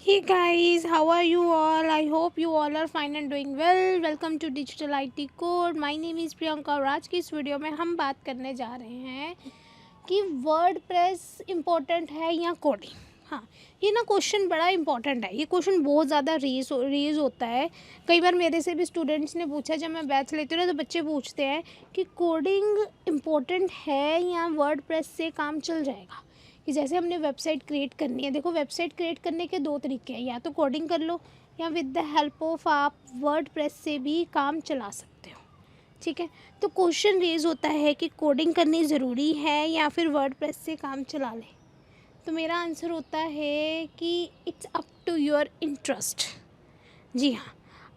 Hey guys, how are you all? I hope you all are fine and doing well. Welcome to Digital IT Code. My name is Priyanka और आज की इस video में हम बात करने जा रहे हैं कि वर्डप्रेस इम्पोर्टेंट है या कोडिंग। हाँ, ये ना क्वेश्चन बड़ा इम्पोर्टेंट है। ये क्वेश्चन बहुत ज़्यादा रेज होता है। कई बार मेरे से भी स्टूडेंट्स ने पूछा, जब मैं बैच लेती हूँ ना तो बच्चे पूछते हैं कि कोडिंग इम्पोर्टेंट है या वर्डप्रेस से काम चल जाएगा। कि जैसे हमने वेबसाइट क्रिएट करनी है, देखो वेबसाइट क्रिएट करने के दो तरीके हैं, या तो कोडिंग कर लो या विद द हेल्प ऑफ आप वर्डप्रेस से भी काम चला सकते हो। ठीक है, तो क्वेश्चन रेज होता है कि कोडिंग करनी ज़रूरी है या फिर वर्डप्रेस से काम चला लें। तो मेरा आंसर होता है कि it's up to your interest. जी हाँ,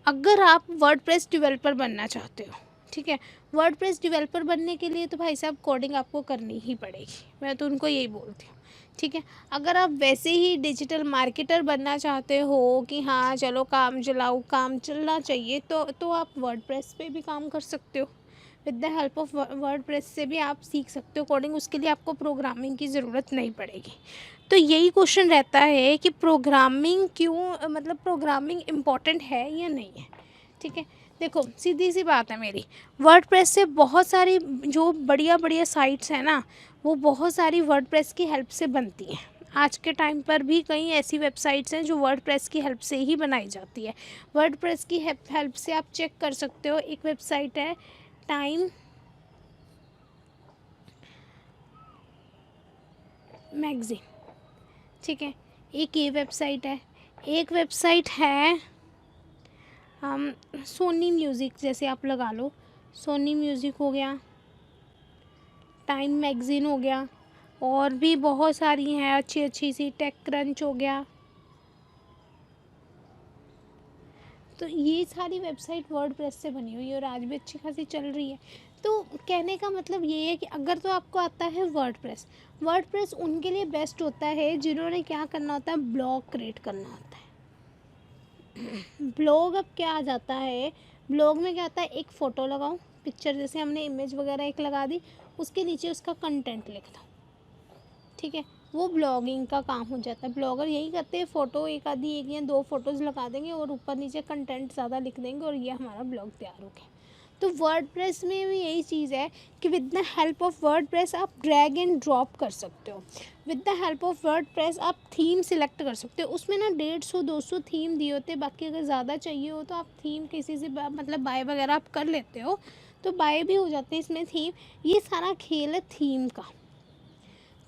अगर आप वर्डप्रेस डेवलपर बनना चाहते हो, ठीक है, वर्डप्रेस डेवलपर बनने के लिए तो भाई साहब कोडिंग आपको करनी ही पड़ेगी। मैं तो उनको यही बोलती हूँ। ठीक है, अगर आप वैसे ही डिजिटल मार्केटर बनना चाहते हो कि हाँ चलो काम चलाओ, काम चलना चाहिए, तो आप वर्डप्रेस पे भी काम कर सकते हो। With the help of WordPress से भी आप सीख सकते हो कोडिंग। उसके लिए आपको प्रोग्रामिंग की ज़रूरत नहीं पड़ेगी। तो यही क्वेश्चन रहता है कि प्रोग्रामिंग क्यों, मतलब प्रोग्रामिंग इम्पॉर्टेंट है या नहीं है। ठीक है, देखो सीधी सी बात है मेरी, वर्डप्रेस से बहुत सारी जो बढ़िया बढ़िया साइट्स हैं ना, वो बहुत सारी वर्डप्रेस की हेल्प से बनती हैं। आज के टाइम पर भी कई ऐसी वेबसाइट्स हैं जो वर्डप्रेस की हेल्प से ही बनाई जाती है। वर्डप्रेस की हेल्प से आप चेक कर सकते हो। एक वेबसाइट है टाइम मैगज़ीन, ठीक है, एक ये वेबसाइट है। एक वेबसाइट है सोनी म्यूज़िक, जैसे आप लगा लो, सोनी म्यूज़िक हो गया, टाइम मैगज़ीन हो गया, और भी बहुत सारी हैं अच्छी अच्छी सी, टेक क्रंच हो गया। तो ये सारी वेबसाइट वर्डप्रेस से बनी हुई है और आज भी अच्छी खासी चल रही है। तो कहने का मतलब ये है कि अगर तो आपको आता है वर्डप्रेस, वर्डप्रेस उनके लिए बेस्ट होता है जिन्होंने क्या करना होता है, ब्लॉग क्रिएट करना होता है। ब्लॉग अब क्या आ जाता है, ब्लॉग में क्या आता है, एक फ़ोटो लगाओ, पिक्चर जैसे हमने इमेज वगैरह एक लगा दी, उसके नीचे उसका कंटेंट लिख दो। ठीक है, वो ब्लॉगिंग का काम हो जाता है। ब्लॉगर यही करते हैं, फ़ोटो एक आधी, एक या दो फोटोज़ लगा देंगे और ऊपर नीचे कंटेंट ज़्यादा लिख देंगे और ये हमारा ब्लॉग तैयार हो गया। तो वर्डप्रेस में भी यही चीज़ है कि with the help of WordPress आप ड्रैग एंड ड्रॉप कर सकते हो। With the help of WordPress आप थीम सिलेक्ट कर सकते हो। उसमें ना 150-200 थीम दिए होते हैं। बाकी अगर ज़्यादा चाहिए हो तो आप थीम किसी से मतलब बाय वगैरह आप कर लेते हो, तो बाय भी हो जाते हैं इसमें थीम। ये सारा खेल है थीम का।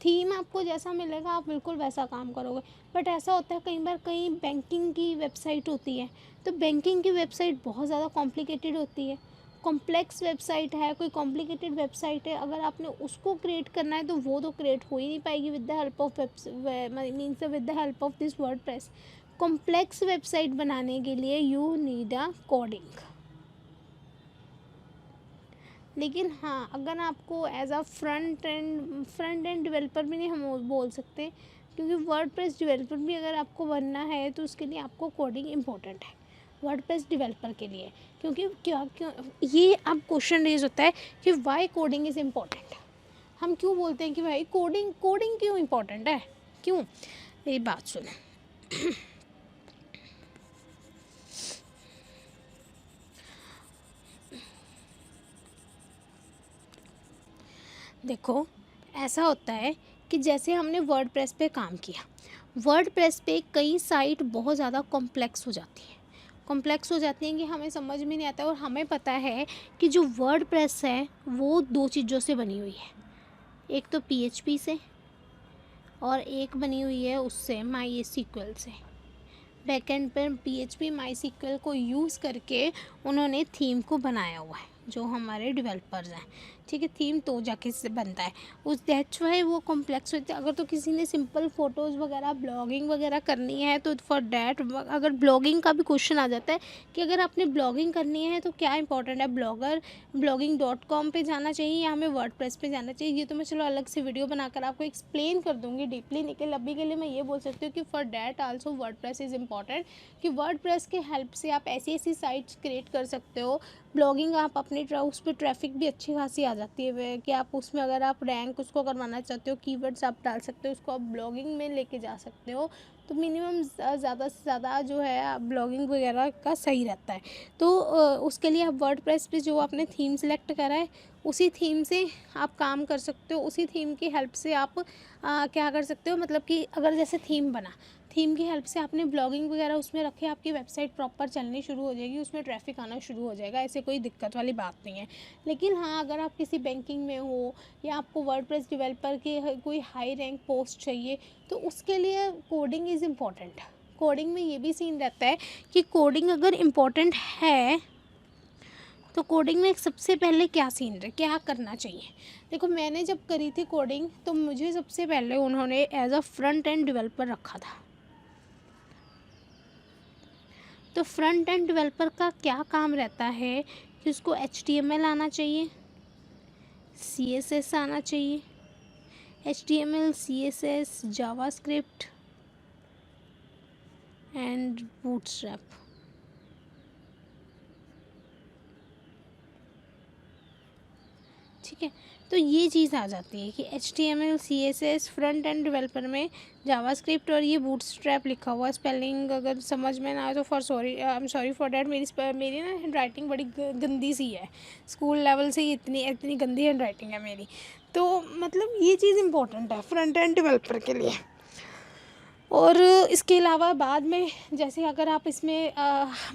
थीम आपको जैसा मिलेगा आप बिल्कुल वैसा काम करोगे। बट ऐसा होता है कई बार, कई बैंकिंग की वेबसाइट होती है, तो बैंकिंग की वेबसाइट बहुत ज़्यादा कॉम्प्लिकेटेड होती है, कॉम्प्लेक्स वेबसाइट है, कोई कॉम्प्लिकेटेड वेबसाइट है। अगर आपने उसको क्रिएट करना है तो वो तो क्रिएट हो ही नहीं पाएगी with the help of means with the help of this WordPress. Complex website बनाने के लिए यू नीड अ कोडिंग। लेकिन हाँ, अगर आपको as a front end developer भी नहीं हम बोल सकते, क्योंकि वर्डप्रेस डेवलपर भी अगर आपको बनना है तो उसके लिए आपको कोडिंग इम्पोर्टेंट है वर्डप्रेस डेवलपर के लिए। क्योंकि क्यों ये अब क्वेश्चन रेज होता है कि वाई कोडिंग इज़ इम्पोर्टेंट। हम क्यों बोलते हैं कि भाई कोडिंग कोडिंग क्यों इम्पोर्टेंट है, क्यों? मेरी बात सुने। देखो ऐसा होता है कि जैसे हमने वर्डप्रेस पे काम किया, वर्डप्रेस पे कई साइट बहुत ज़्यादा कॉम्प्लेक्स हो जाती हैं, कॉम्प्लेक्स हो जाती हैं कि हमें समझ में नहीं आता। और हमें पता है कि जो वर्डप्रेस है वो दो चीज़ों से बनी हुई है, एक तो पीएचपी से और एक बनी हुई है उससे माई से। बैकएंड पर पीएचपी माई को यूज़ करके उन्होंने थीम को बनाया हुआ है। जो हमारे डेवलपर्स हैं, ठीक है। थीम तो जाके से बनता है, उस दैट्स वाई वो कॉम्प्लेक्स होते हैं। अगर तो किसी ने सिंपल फ़ोटोज़ वगैरह ब्लॉगिंग वगैरह करनी है तो फॉर डैट, अगर ब्लॉगिंग का भी क्वेश्चन आ जाता है कि अगर आपने ब्लॉगिंग करनी है तो क्या इंपॉर्टेंट है, blogging.com पे जाना चाहिए या हमें वर्डप्रेस पे जाना चाहिए, ये तो मैं चलो अलग से वीडियो बनाकर आपको एक्सप्लेन कर दूँगी डीपली। लेकिन अभी के लिए मैं ये बोल सकती हूँ कि for that also WordPress is important, कि वर्डप्रेस के हेल्प से आप ऐसी ऐसी साइट्स क्रिएट कर सकते हो। ब्लॉगिंग आप अपने उस पर ट्रैफिक भी अच्छी खासी आ जाती है कि आप उसमें अगर आप रैंक उसको करवाना चाहते हो, कीवर्ड्स आप डाल सकते हो, उसको आप ब्लॉगिंग में लेके जा सकते हो। तो मिनिमम ज़्यादा से ज़्यादा जो है ब्लॉगिंग वगैरह का सही रहता है। तो उसके लिए आप वर्डप्रेस पे जो आपने थीम सेलेक्ट करा है उसी थीम से आप काम कर सकते हो। उसी थीम की हेल्प से आप क्या कर सकते हो, मतलब कि अगर जैसे थीम बना, थीम की हेल्प से आपने ब्लॉगिंग वगैरह उसमें रखे, आपकी वेबसाइट प्रॉपर चलनी शुरू हो जाएगी, उसमें ट्रैफिक आना शुरू हो जाएगा, ऐसे कोई दिक्कत वाली बात नहीं है। लेकिन हाँ, अगर आप किसी बैंकिंग में हो या आपको वर्डप्रेस डेवलपर के कोई हाई रैंक पोस्ट चाहिए तो उसके लिए कोडिंग इज़ इम्पॉर्टेंट। कोडिंग में ये भी सीन रहता है कि कोडिंग अगर इम्पॉर्टेंट है तो कोडिंग में सबसे पहले क्या सीन है, क्या करना चाहिए। देखो, मैंने जब करी थी कोडिंग तो मुझे सबसे पहले उन्होंने as a front end developer रखा था। तो फ्रंट एंड डेवलपर का क्या काम रहता है कि उसको HTML आना चाहिए, CSS आना चाहिए, HTML, CSS, JavaScript and bootstrap. ठीक है, तो ये चीज़ आ जाती है कि HTML, CSS, front end developer में जावास्क्रिप्ट और ये बूटस्ट्रैप लिखा हुआ। स्पेलिंग अगर समझ में ना आए तो I am sorry for that. मेरी ना हैंड राइटिंग बड़ी गंदी सी है, स्कूल लेवल से ही इतनी गंदी हैंड राइटिंग है मेरी। तो मतलब ये चीज़ इंपॉर्टेंट है फ्रंट एंड डेवलपर के लिए। और इसके अलावा बाद में जैसे अगर आप इसमें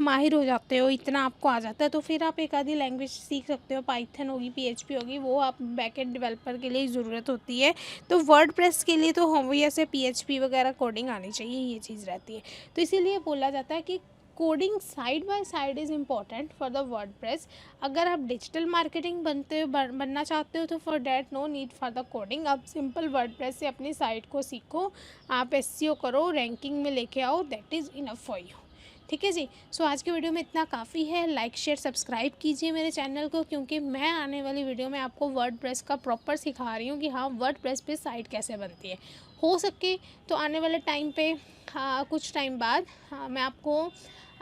माहिर हो जाते हो, इतना आपको आ जाता है, तो फिर आप एक आधी लैंग्वेज सीख सकते हो। पाइथन होगी, PHP होगी, वो आप बैकएंड डेवलपर के लिए ज़रूरत होती है। तो वर्डप्रेस के लिए तो ऑब्वियस है PHP वगैरह कोडिंग आनी चाहिए, ये चीज़ रहती है। तो इसीलिए बोला जाता है कि coding side by side is important for the WordPress. अगर आप डिजिटल मार्केटिंग बनना चाहते हो तो for that no need for the coding. आप सिंपल वर्डप्रेस से अपनी साइट को सीखो, आप SEO करो, रैंकिंग में लेके आओ, that is enough for you. ठीक है जी। सो आज की वीडियो में इतना काफ़ी है। लाइक शेयर सब्सक्राइब कीजिए मेरे चैनल को, क्योंकि मैं आने वाली वीडियो में आपको वर्डप्रेस का प्रॉपर सिखा रही हूँ कि हाँ, वर्डप्रेस पे साइट कैसे बनती है। हो सके तो आने वाले टाइम पे कुछ टाइम बाद मैं आपको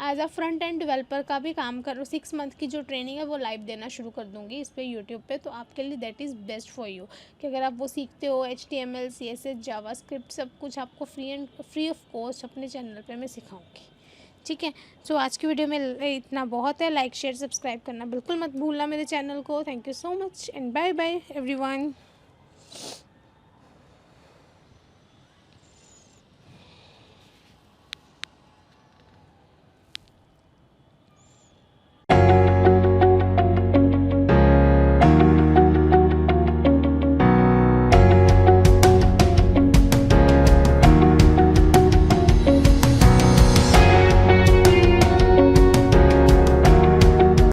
as a front end developer का भी काम कर 6 मंथ की जो ट्रेनिंग है वो लाइव देना शुरू कर दूँगी इस पे यूट्यूब पे। तो आपके लिए that is best for you, कि अगर आप वो सीखते हो HTML, CSS, जावास्क्रिप्ट सब कुछ आपको फ्री ऑफ कॉस्ट अपने चैनल पे मैं सिखाऊंगी। ठीक है। सो आज की वीडियो में इतना बहुत है। लाइक शेयर सब्सक्राइब करना बिल्कुल मत भूलना मेरे चैनल को। Thank you so much and bye bye everyone.